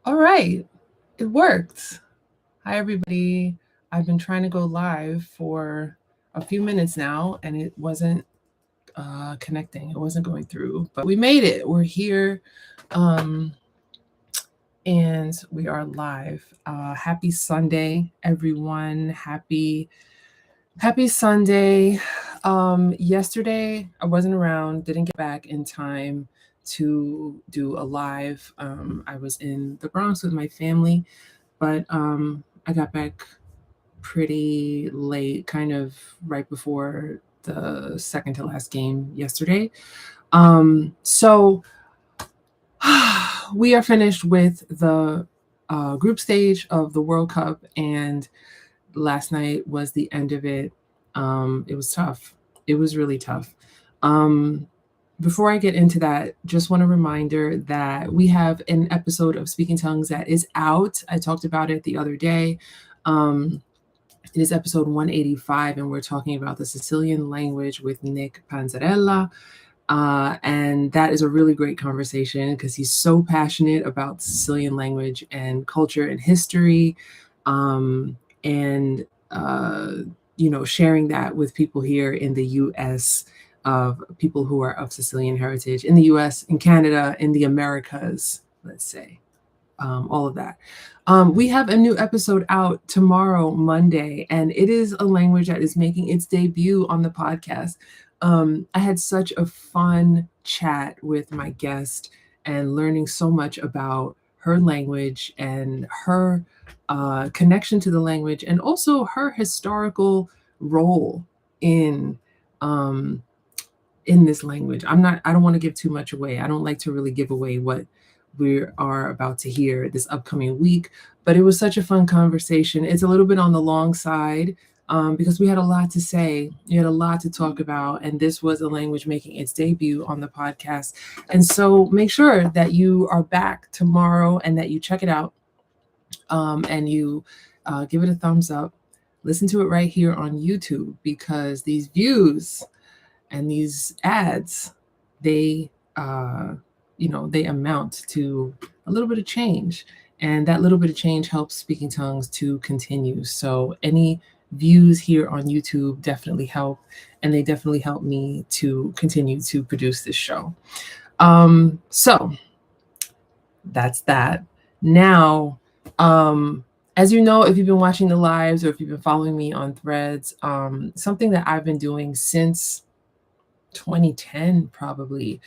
All right, it worked. Hi, everybody. I've been trying to go live for a few minutes now, and it wasn't connecting. It wasn't going through, but we made it. We're here, um, and we are live. Happy Sunday, everyone. Happy Sunday. Yesterday, I wasn't around, didn't get back in time to do a live. I was in the Bronx with my family, but I got back pretty late, kind of right before the second to last game yesterday. So we are finished with the group stage of the World Cup, and last night was the end of it. It was tough. It was really tough. Um, Before I get into that, just want a reminder that we have an episode of Speaking Tongues that is out. I talked about it the other day. Um, it is episode 185, and we're talking about the Sicilian language with Nick Panzarella. And that is a really great conversation because he's so passionate about Sicilian language and culture and history. And sharing that with people here in the US, of people who are of Sicilian heritage in the US, in Canada, in the Americas, let's say, all of that. We have a new episode out tomorrow, Monday, and it is a language that is making its debut on the podcast. I had such a fun chat with my guest and learning so much about her language and her connection to the language, and also her historical role in um, in this language. I don't want to give too much away. I don't like to really give away what we are about to hear this upcoming week, but it was such a fun conversation. It's a little bit on the long side, because we had a lot to say, we had a lot to talk about, and this was a language making its debut on the podcast. And so make sure that you are back tomorrow and that you check it out, and you give it a thumbs up. Listen to it right here on YouTube, because these views and these ads, they they amount to a little bit of change, and that little bit of change helps Speaking Tongues to continue. So any views here on YouTube definitely help, and they definitely help me to continue to produce this show. So that's that. Now, um, as you know, if you've been watching the lives or if you've been following me on Threads, something that I've been doing since 2010, probably,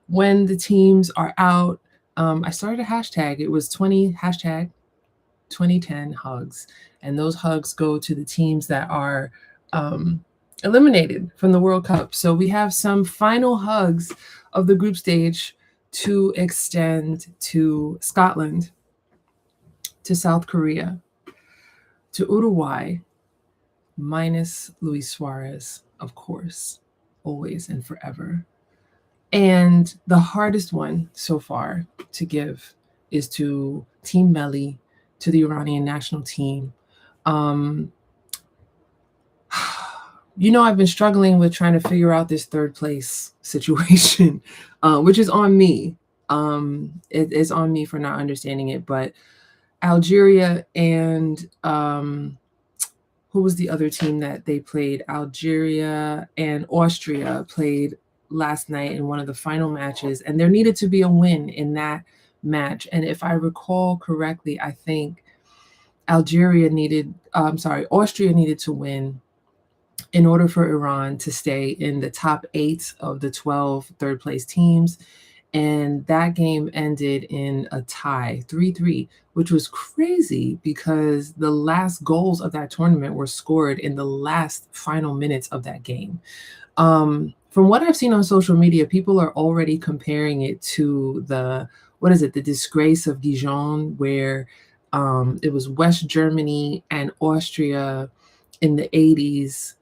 when the teams are out, I started a hashtag. It was hashtag 2010 hugs, and those hugs go to the teams that are um, eliminated from the World Cup. So we have some final hugs of the group stage to extend to Scotland, to South Korea, to Uruguay, minus Luis Suarez, of course, always and forever. And the hardest one so far to give is to Team Melli, to the Iranian national team. Um, I've been struggling with trying to figure out this third place situation, which is on me. It is on me for not understanding it. But Algeria and who was the other team that they played? Algeria and Austria played last night in one of the final matches, and there needed to be a win in that match. And if I recall correctly, I think Austria needed to win in order for Iran to stay in the top 8 of the 12 third place teams. And that game ended in a tie, 3-3, which was crazy because the last goals of that tournament were scored in the last final minutes of that game. From what I've seen on social media, people are already comparing it to the disgrace of Dijon, where it was West Germany and Austria in the 80s,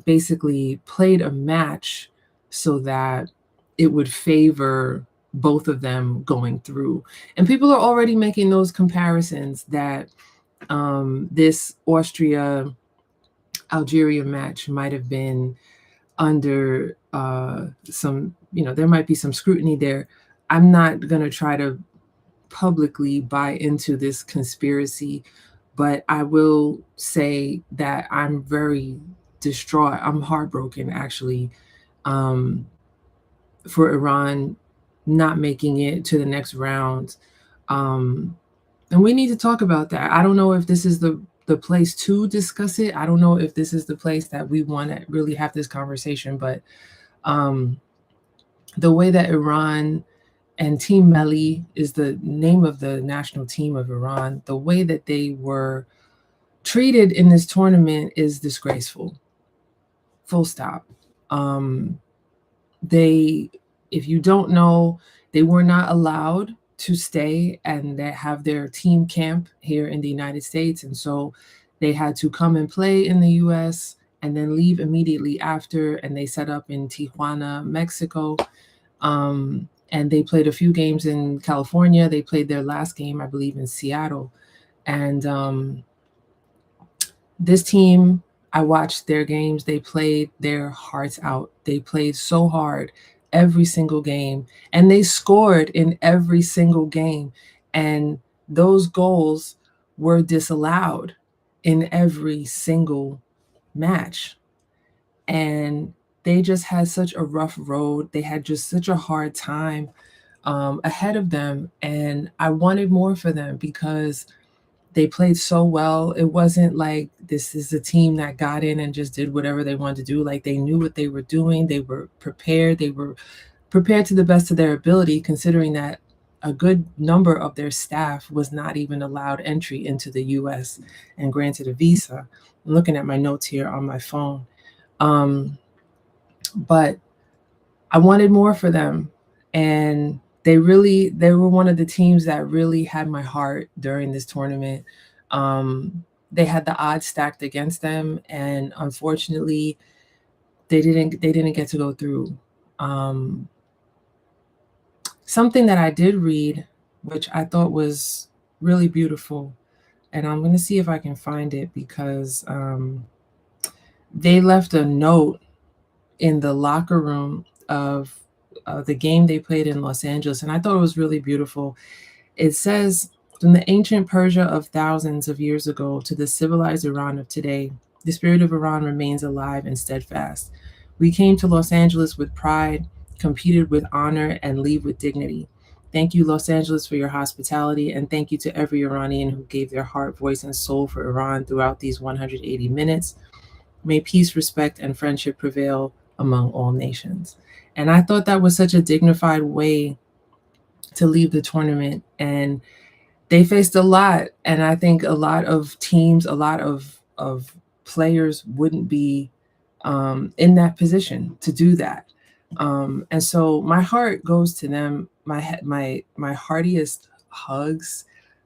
basically played a match so that it would favor both of them going through. And people are already making those comparisons that this Austria Algeria match might have been under some, there might be some scrutiny there. I'm not going to try to publicly buy into this conspiracy, but I will say that I'm very distraught. I'm heartbroken, actually, um, for Iran not making it to the next round. Um, and we need to talk about that. I don't know if this is the place to discuss it. I don't know if this is the place that we want to really have this conversation, but um, the way that Iran and Team Melli is the name of the national team of Iran, the way that they were treated in this tournament is disgraceful. Full stop. Um, they, if you don't know, they were not allowed to stay and they have their team camp here in the United States. And so they had to come and play in the US and then leave immediately after. And they set up in Tijuana, Mexico. And they played a few games in California. They played their last game, I believe, in Seattle. And this team, I watched their games. They played their hearts out. They played so hard every single game, and they scored in every single game. And those goals were disallowed in every single match. And they just had such a rough road. They had just such a hard time ahead of them. And I wanted more for them because they played so well. It wasn't like this is a team that got in and just did whatever they wanted to do. Like, they knew what they were doing. They were prepared. They were prepared to the best of their ability, considering that a good number of their staff was not even allowed entry into the US and granted a visa. I'm looking at my notes here on my phone. But I wanted more for them. And they were one of the teams that really had my heart during this tournament. They had the odds stacked against them, and unfortunately, they didn't get to go through. Something that I did read, which I thought was really beautiful, and I'm going to see if I can find it, because they left a note in the locker room of the game they played in Los Angeles, and I thought it was really beautiful. It says, "From the ancient Persia of thousands of years ago to the civilized Iran of today, the spirit of Iran remains alive and steadfast. We came to Los Angeles with pride, competed with honor, and leave with dignity. Thank you, Los Angeles, for your hospitality, and thank you to every Iranian who gave their heart, voice, and soul for Iran throughout these 180 minutes. May peace, respect, and friendship prevail among all nations." And I thought that was such a dignified way to leave the tournament. And they faced a lot. And I think a lot of teams, a lot of players wouldn't be in that position to do that. And so my heart goes to them. My heartiest hugs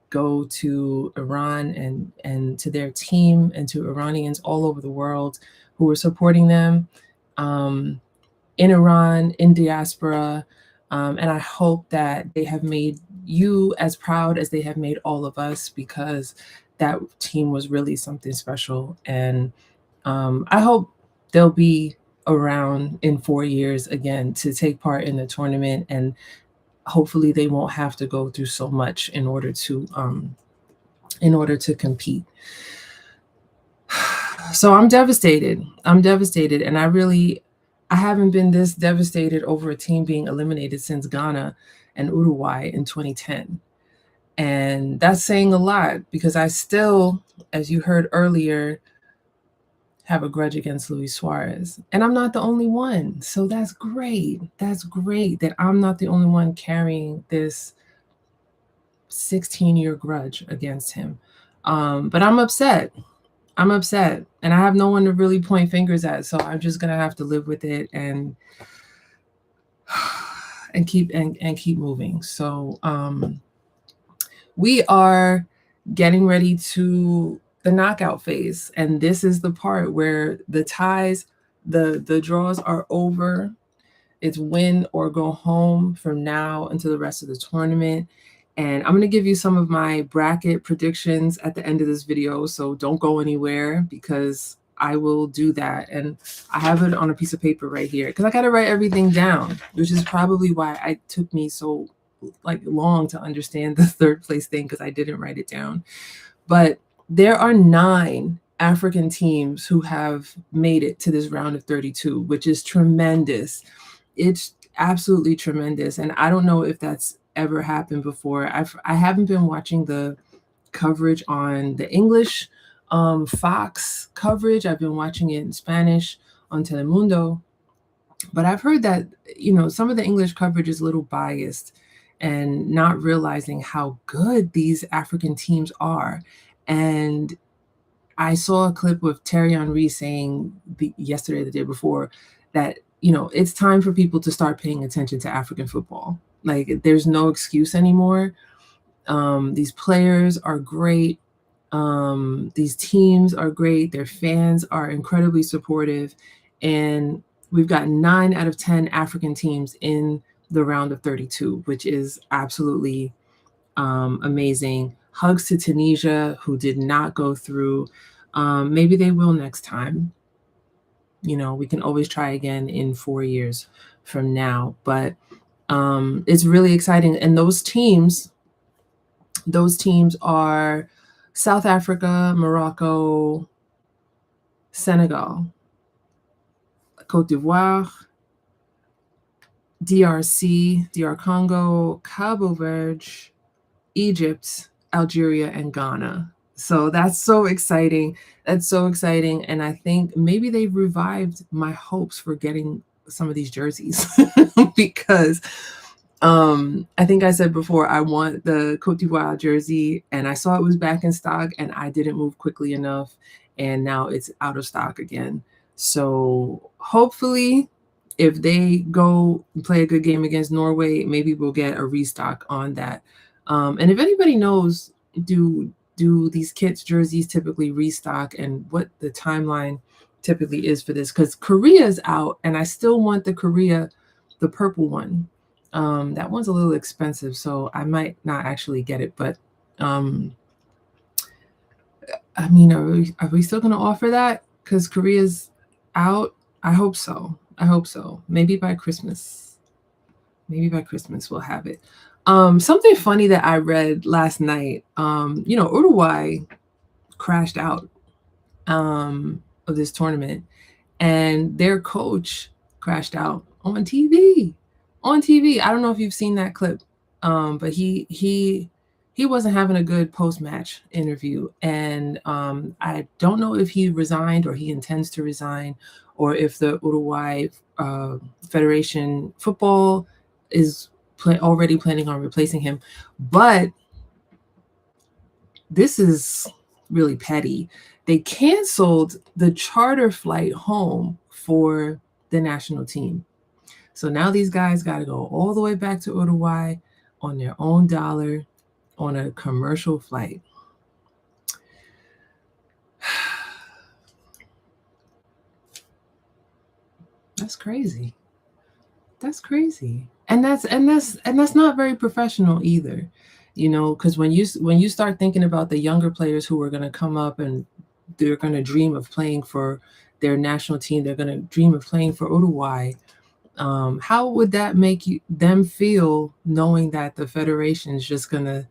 go to Iran and to their team and to Iranians all over the world who were supporting them. In Iran, in diaspora, and I hope that they have made you as proud as they have made all of us, because that team was really something special. And I hope they'll be around in 4 years again to take part in the tournament, and hopefully they won't have to go through so much in order to compete. So I'm devastated. And I haven't been this devastated over a team being eliminated since Ghana and Uruguay in 2010. And that's saying a lot, because I still, as you heard earlier, have a grudge against Luis Suarez. And I'm not the only one. So that's great. That's great that I'm not the only one carrying this 16-year grudge against him. But I'm upset. And I have no one to really point fingers at. So I'm just going to have to live with it and keep moving. So we are getting ready to the knockout phase. And this is the part where the ties, the draws are over. It's win or go home from now until the rest of the tournament. And I'm going to give you some of my bracket predictions at the end of this video. So don't go anywhere, because I will do that. And I have it on a piece of paper right here, because I got to write everything down, which is probably why it took me so like long to understand the third place thing because I didn't write it down. But there are 9 African teams who have made it to this round of 32, which is tremendous. It's absolutely tremendous. And I don't know if that's ever happened before. I haven't been watching the coverage on the English Fox coverage. I've been watching it in Spanish on Telemundo. But I've heard that, some of the English coverage is a little biased and not realizing how good these African teams are. And I saw a clip with Terry Henry saying yesterday, the day before, that, it's time for people to start paying attention to African football. Like, there's no excuse anymore. These players are great. These teams are great. Their fans are incredibly supportive. And we've got 9 out of 10 African teams in the round of 32, which is absolutely amazing. Hugs to Tunisia, who did not go through. Maybe they will next time. We can always try again in 4 years from now. But it's really exciting. And those teams are South Africa, Morocco, Senegal, Côte d'Ivoire, DRC, DR Congo, Cabo Verde, Egypt, Algeria, and Ghana. So that's so exciting. That's so exciting. And I think maybe they've revived my hopes for getting some of these jerseys because I think I said before, I want the Côte d'Ivoire jersey, and I saw it was back in stock, and I didn't move quickly enough, and now it's out of stock again. So hopefully, if they go play a good game against Norway, maybe we'll get a restock on that. And if anybody knows, do these kits jerseys typically restock, and what the timeline typically is for this? Because Korea's out, and I still want the purple one. That one's a little expensive, so I might not actually get it. But I mean, are we still going to offer that? Because Korea's out. I hope so. Maybe by Christmas. We'll have it. Something funny that I read last night. Uruguay crashed out of this tournament, and their coach crashed out on TV. I don't know if you've seen that clip, but he wasn't having a good post-match interview, and I don't know if he resigned or he intends to resign, or if the Uruguay Federation Football is already planning on replacing him. But this is really petty. They canceled the charter flight home for the national team. So now these guys got to go all the way back to Uruguay on their own dollar on a commercial flight. That's crazy. And that's not very professional either. Because when you start thinking about the younger players who are going to come up and they're going to dream of playing for their national team, they're going to dream of playing for Uruguay. How would that make them feel, knowing that the federation is just going to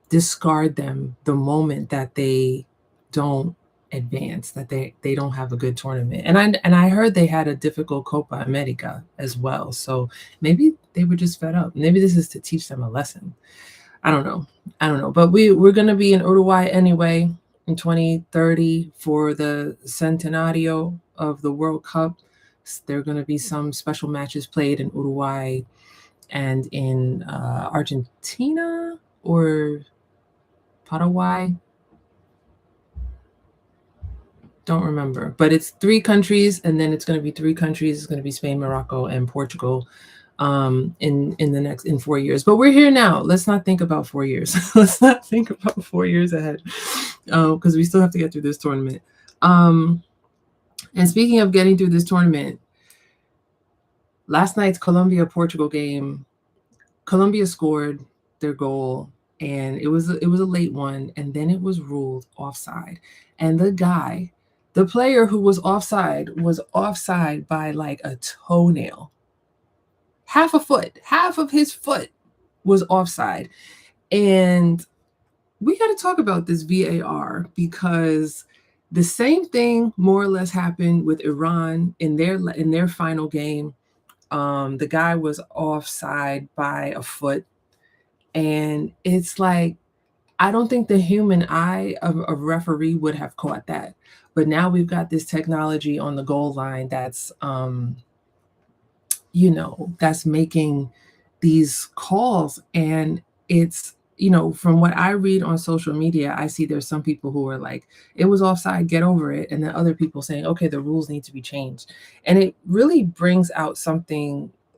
discard them the moment that they don't advance, that they don't have a good tournament? And I heard they had a difficult Copa America as well. So maybe they were just fed up. Maybe this is to teach them a lesson. I don't know. But we're going to be in Uruguay anyway in 2030 for the centenario of the World Cup. There are going to be some special matches played in Uruguay and in Argentina or Paraguay. Don't remember. But it's 3 countries, and then it's going to be 3 countries. It's going to be Spain, Morocco, and Portugal in 4 years. But we're here now. Let's not think about 4 years. Let's not think about 4 years ahead, because we still have to get through this tournament. And speaking of getting through this tournament, last night's Colombia-Portugal game, Colombia scored their goal, and it was a late one, and then it was ruled offside. And the player who was offside by like a toenail. Half a foot, half of his foot was offside. And we got to talk about this VAR because the same thing more or less happened with Iran in their final game. The guy was offside by a foot, and it's like I don't think the human eye of a referee would have caught that. But now we've got this technology on the goal line that's that's making these calls. And it's, from what I read on social media, I see there's some people who are like, it was offside, get over it. And then other people saying, okay, the rules need to be changed. And it really brings out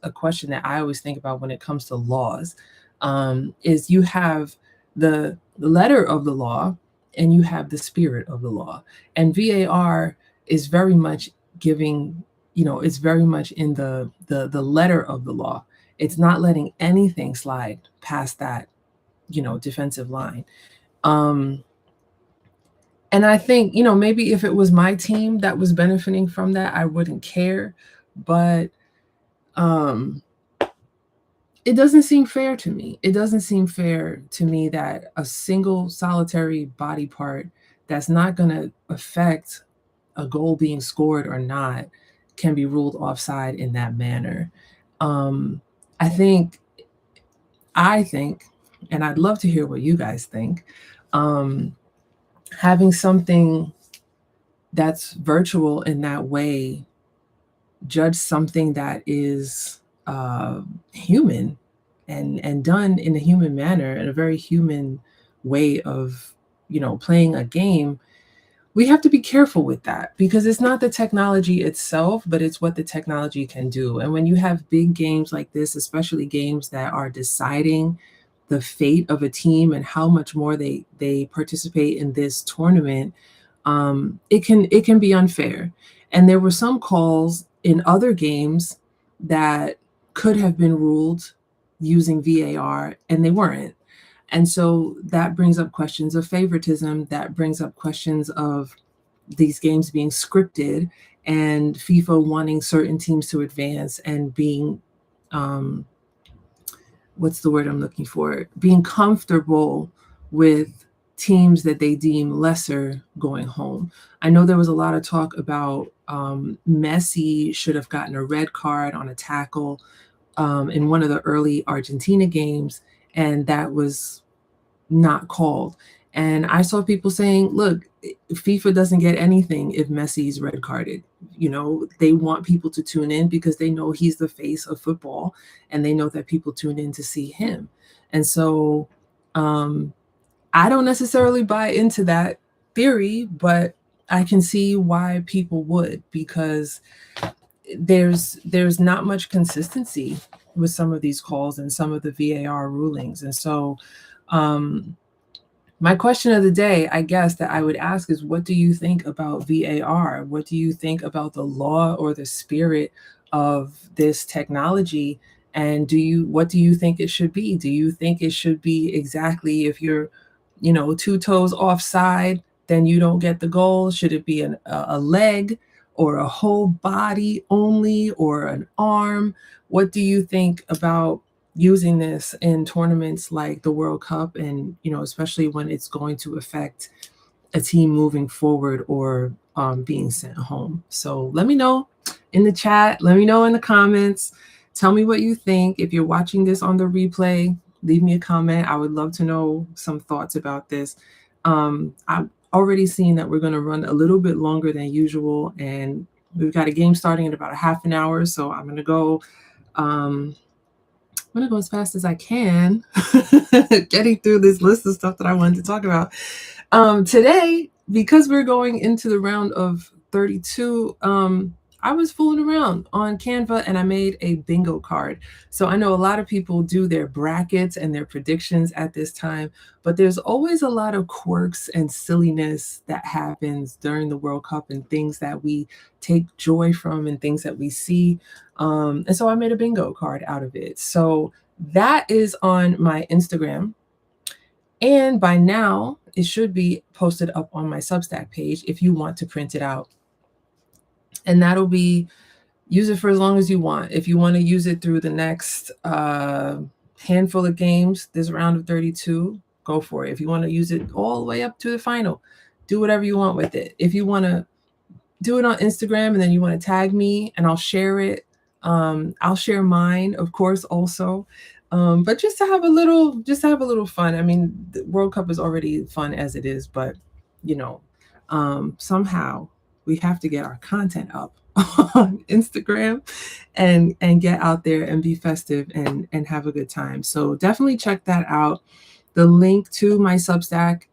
a question that I always think about when it comes to laws, is you have the letter of the law and you have the spirit of the law. And VAR is very much giving, it's very much in the letter of the law. It's not letting anything slide past that, defensive line. And I think, maybe if it was my team that was benefiting from that, I wouldn't care. But it doesn't seem fair to me. It doesn't seem fair to me that a single solitary body part that's not going to affect a goal being scored or not can be ruled offside in that manner. Um, I think, and I'd love to hear what you guys think, having something that's virtual in that way judge something that is human and done in a human manner, in a very human way of, playing a game. We have to be careful with that because it's not the technology itself, but it's what the technology can do. And when you have big games like this, especially games that are deciding the fate of a team and how much more they participate in this tournament, it can be unfair. And there were some calls in other games that could have been ruled using VAR, and they weren't. And so that brings up questions of favoritism. That brings up questions of these games being scripted and FIFA wanting certain teams to advance and being, what's the word I'm looking for? Being comfortable with teams that they deem lesser going home. I know there was a lot of talk about Messi should have gotten a red card on a tackle in one of the early Argentina games, and that was not called. And I saw people saying, look, FIFA doesn't get anything if Messi's red carded. They want people to tune in because they know he's the face of football and they know that people tune in to see him. And so I don't necessarily buy into that theory, but I can see why people would, because there's not much consistency with some of these calls and some of the VAR rulings. And so my question of the day, I guess, that I would ask is, what do you think about VAR? What do you think about the law or the spirit of this technology? And what do you think it should be? Do you think it should be exactly, if you're, 2 toes offside, then you don't get the goal? Should it be a leg or a whole body only, or an arm? What do you think about using this in tournaments like the World Cup, and especially when it's going to affect a team moving forward or being sent home? So let me know in the chat. Let me know in the comments. Tell me what you think. If you're watching this on the replay, leave me a comment. I would love to know some thoughts about this. I've already seen that we're going to run a little bit longer than usual, and we've got a game starting in about a half an hour. So I'm going to go as fast as I can, getting through this list of stuff that I wanted to talk about. Today, because we're going into the round of 32, I was fooling around on Canva and I made a bingo card. So I know a lot of people do their brackets and their predictions at this time, but there's always a lot of quirks and silliness that happens during the World Cup, and things that we take joy from and things that we see. And so I made a bingo card out of it. So that is on my Instagram. And by now, it should be posted up on my Substack page if you want to print it out. And that'll be, use it for as long as you want. If you want to use it through the next handful of games this round of 32, go for it. If you want to use it all the way up to the final, do whatever you want with it. If you want to do it on Instagram and then you want to tag me and I'll share it, I'll share mine, of course, also. But just to have a little fun. I mean, the World Cup is already fun as it is, but somehow we have to get our content up on Instagram and get out there and be festive and have a good time. So definitely check that out. The link to my Substack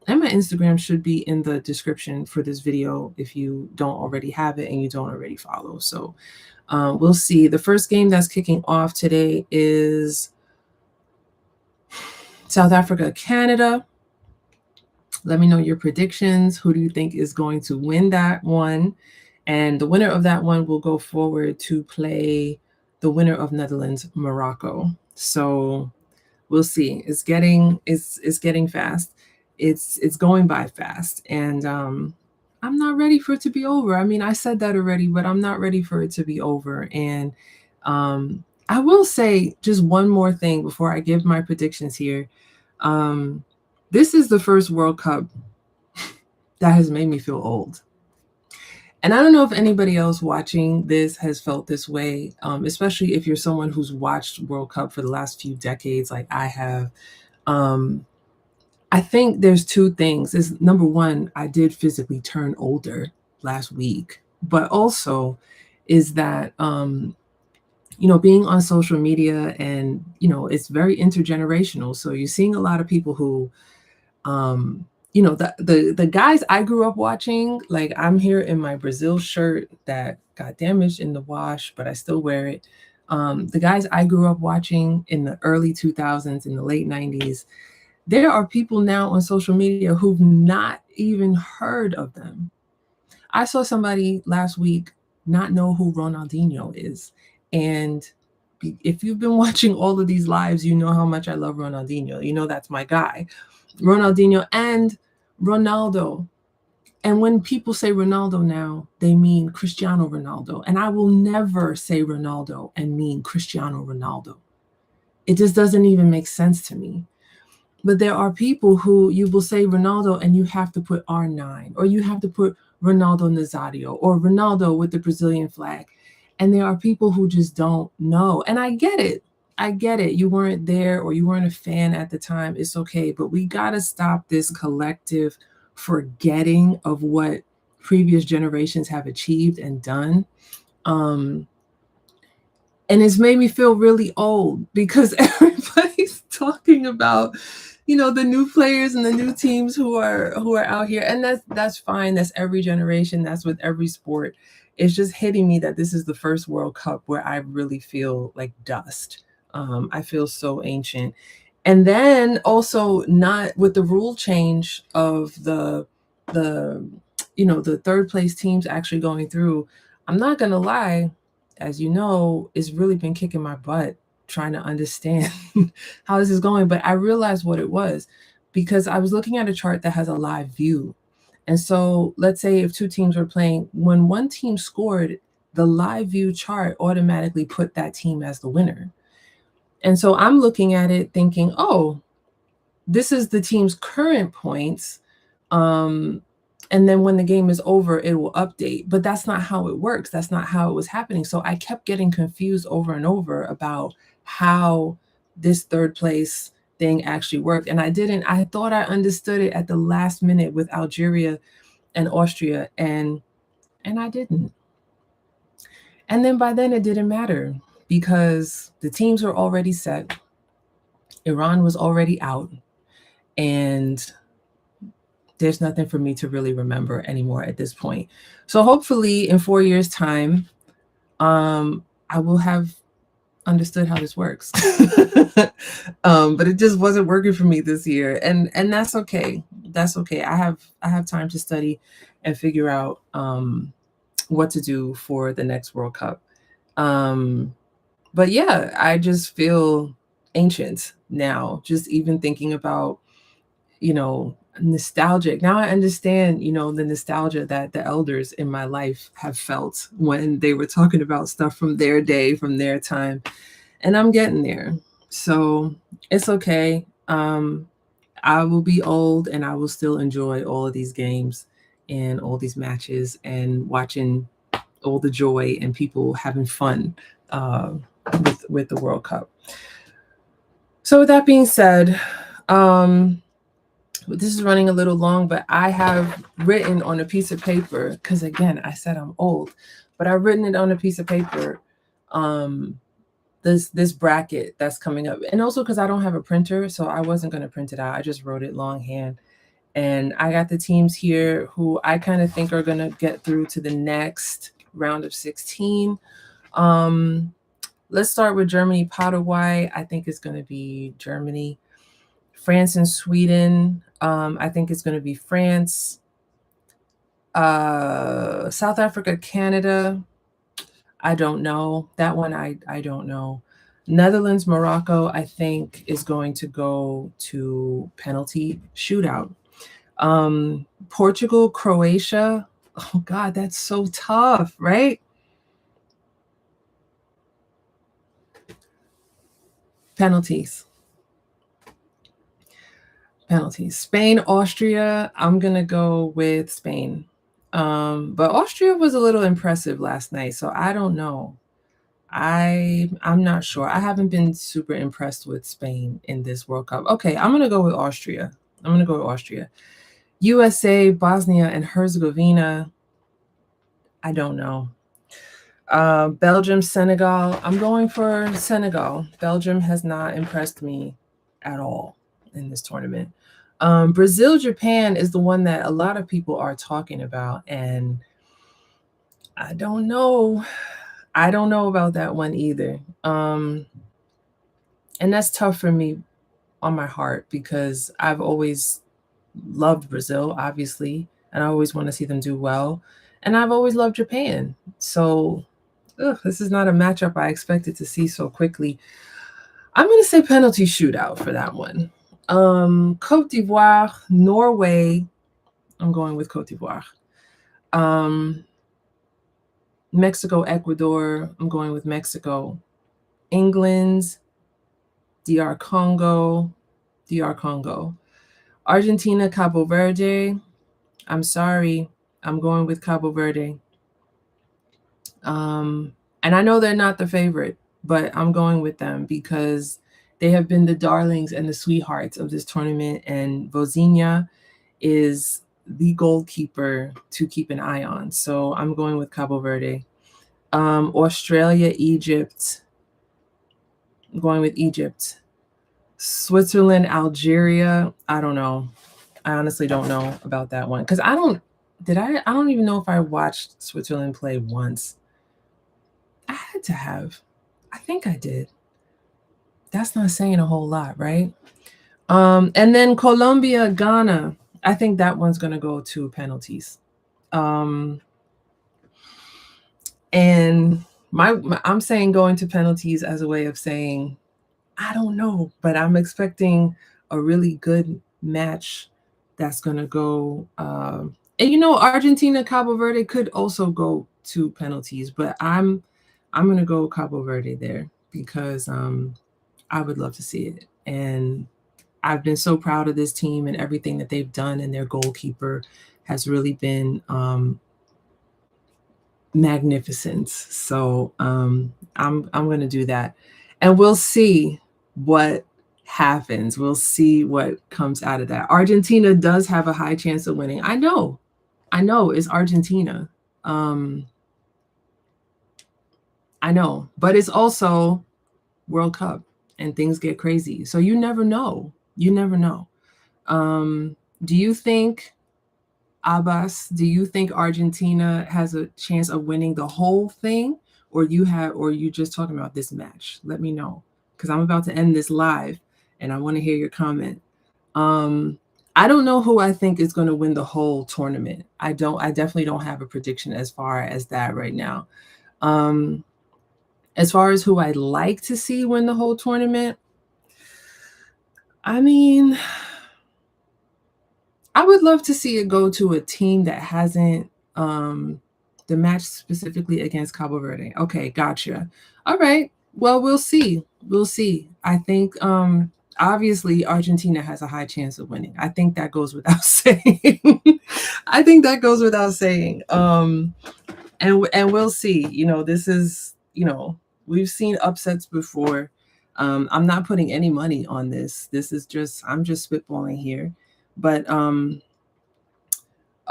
and my Instagram should be in the description for this video if you don't already have it and you don't already follow. So we'll see. The first game that's kicking off today is South Africa, Canada. Let me know your predictions. Who do you think is going to win that one? And the winner of that one will go forward to play the winner of Netherlands, Morocco. So we'll see. It's getting fast. It's going by fast. And I'm not ready for it to be over. I mean, I said that already, but I'm not ready for it to be over. And I will say just one more thing before I give my predictions here. This is the first World Cup that has made me feel old. And I don't know if anybody else watching this has felt this way, especially if you're someone who's watched World Cup for the last few decades like I have. I think there's two things. Is number one, I did physically turn older last week, but also is that, being on social media and, it's very intergenerational. So you're seeing a lot of people who, the guys I grew up watching, like I'm here in my Brazil shirt that got damaged in the wash, but I still wear it. The guys I grew up watching in the early 2000s, in the late 90s, there are people now on social media who've not even heard of them. I saw somebody last week not know who Ronaldinho is. And if you've been watching all of these lives, you know how much I love Ronaldinho. You know that's my guy. Ronaldinho and Ronaldo. And when people say Ronaldo now, they mean Cristiano Ronaldo. And I will never say Ronaldo and mean Cristiano Ronaldo. It just doesn't even make sense to me. But there are people who you will say Ronaldo and you have to put R9, or you have to put Ronaldo Nazario, or Ronaldo with the Brazilian flag. And there are people who just don't know. And I get it. I get it. You weren't there or you weren't a fan at the time. It's okay. But we got to stop this collective forgetting of what previous generations have achieved and done. And it's made me feel really old because everybody's talking about, the new players and the new teams who are out here. And that's fine. That's every generation. That's with every sport. It's just hitting me that this is the first World Cup where I really feel like dust. I feel so ancient. And then also not with the rule change of the third place teams actually going through. I'm not going to lie, as you know, it's really been kicking my butt trying to understand how this is going. But I realized what it was because I was looking at a chart that has a live view. And so let's say if two teams were playing, when one team scored, the live view chart automatically put that team as the winner. And so I'm looking at it thinking, oh, this is the team's current points. And then when the game is over, it will update. But that's not how it works. That's not how it was happening. So I kept getting confused over and over about how this third place thing actually worked. And I didn't. I thought I understood it at the last minute with Algeria and Austria. And I didn't. And then by then it didn't matter because the teams were already set. Iran was already out. And there's nothing for me to really remember anymore at this point. So hopefully in 4 years' time, I will have understood how this works. But it just wasn't working for me this year. And that's okay. That's okay. I have time to study and figure out what to do for the next World Cup. But yeah, I just feel ancient now, just even thinking about, nostalgic. Now I understand, the nostalgia that the elders in my life have felt when they were talking about stuff from their day, from their time. And I'm getting there. So it's okay. I will be old and I will still enjoy all of these games and all these matches and watching all the joy and people having fun uh, with the World Cup. So with that being said, this is running a little long, but I have written on a piece of paper, because again, I said I'm old, but I've written it on a piece of paper, this bracket that's coming up. And also because I don't have a printer, so I wasn't going to print it out. I just wrote it longhand. And I got the teams here who I kind of think are going to get through to the next round of 16. Let's start with Germany, Paraguay. I think it's going to be Germany. France and Sweden. I think it's going to be France. South Africa, Canada. I don't know. That one I don't know. Netherlands, Morocco, I think is going to go to penalty shootout. Portugal, Croatia. Oh God, that's so tough, right? Penalties. Penalties. Spain, Austria. I'm gonna go with Spain. But Austria was a little impressive last night, so I don't know. I'm not sure. I haven't been super impressed with Spain in this World Cup. Okay, I'm gonna go with Austria. I'm gonna go with Austria. USA, Bosnia and Herzegovina. I don't know. Belgium, Senegal. I'm going for Senegal. Belgium has not impressed me at all in this tournament. Brazil, Japan is the one that a lot of people are talking about, and I don't know. I don't know about that one either. And that's tough for me on my heart because I've always loved Brazil, obviously, and I always want to see them do well. And I've always loved Japan. So this is not a matchup I expected to see so quickly. I'm going to say penalty shootout for that one. Cote d'Ivoire, Norway. I'm going with Cote d'Ivoire. Mexico, Ecuador. I'm going with Mexico. England, DR Congo. Argentina, Cabo Verde. I'm sorry. I'm going with Cabo Verde. And I know they're not the favorite, but I'm going with them because they have been the darlings and the sweethearts of this tournament. And Vozinha is the goalkeeper to keep an eye on. So I'm going with Cabo Verde. Australia, Egypt. I'm going with Egypt. Switzerland, Algeria. I don't know. I honestly don't know about that one because I don't even know if I watched Switzerland play once. I had to have. I think I did. That's not saying a whole lot, right? And then Colombia, Ghana. I think that one's going to go to penalties. And I'm saying going to penalties as a way of saying I don't know, but I'm expecting a really good match that's going to go. And Argentina, Cabo Verde could also go to penalties, but I'm going to go Cabo Verde there because I would love to see it. And I've been so proud of this team and everything that they've done, and their goalkeeper has really been magnificent. So I'm going to do that, and we'll see what happens. We'll see what comes out of that. Argentina does have a high chance of winning. I know it's Argentina. I know, but it's also World Cup and things get crazy. So you never know. Do you think Abbas, do you think Argentina has a chance of winning the whole thing, or you just talking about this match? Let me know, because I'm about to end this live and I want to hear your comment. I don't know who I think is going to win the whole tournament. I definitely don't have a prediction as far as that right now. As far as who I'd like to see win the whole tournament, I mean, I would love to see it go to a team that hasn't the match specifically against Cabo Verde. Okay, gotcha. All right. Well, we'll see. we'll see. I think obviously Argentina has a high chance of winning. I think that goes without saying. I think that goes without saying. And we'll see. This is, we've seen upsets before. I'm not putting any money on this. This is just, I'm just spitballing here. But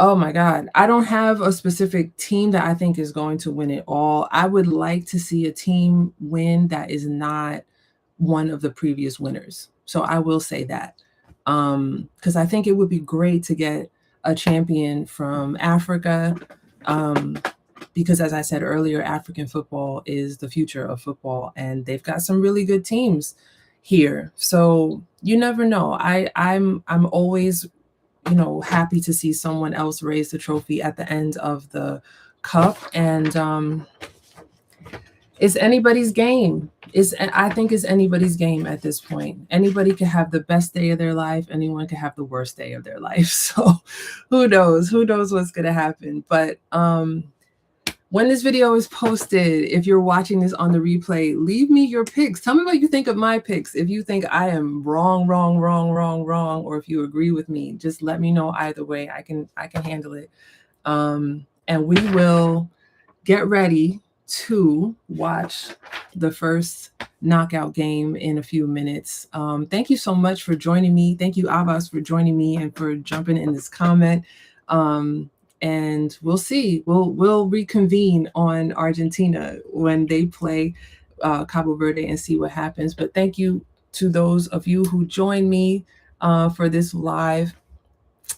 oh my God, I don't have a specific team that I think is going to win it all. I would like to see a team win that is not one of the previous winners. So I will say that. Because I think it would be great to get a champion from Africa. Because as I said earlier, African football is the future of football, and they've got some really good teams here. So you never know. I'm always, happy to see someone else raise the trophy at the end of the cup. And it's anybody's game. I think it's anybody's game at this point. Anybody could have the best day of their life. Anyone could have the worst day of their life. So who knows? Who knows what's going to happen? But when this video is posted, if you're watching this on the replay, leave me your picks. Tell me what you think of my picks. If you think I am wrong, or if you agree with me, just let me know either way. I can handle it. And we will get ready to watch the first knockout game in a few minutes. Thank you so much for joining me. Thank you, Abbas, for joining me and for jumping in this comment. And we'll see. We'll reconvene on Argentina when they play Cabo Verde and see what happens. But thank you to those of you who joined me for this live.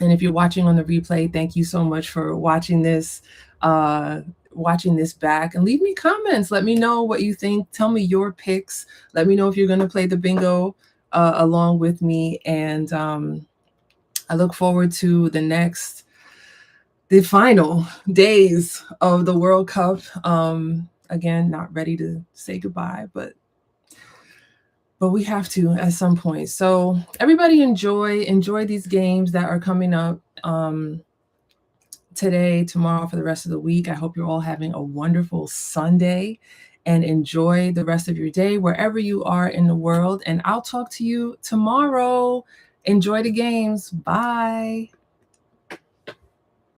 And if you're watching on the replay, thank you so much for watching this back, and leave me comments. Let me know what you think. Tell me your picks. Let me know if you're going to play the bingo along with me. And I look forward to the final days of the World Cup. Again, not ready to say goodbye, but we have to at some point. So everybody enjoy these games that are coming up today, tomorrow, for the rest of the week. I hope you're all having a wonderful Sunday, and enjoy the rest of your day wherever you are in the world. And I'll talk to you tomorrow. Enjoy the games. Bye.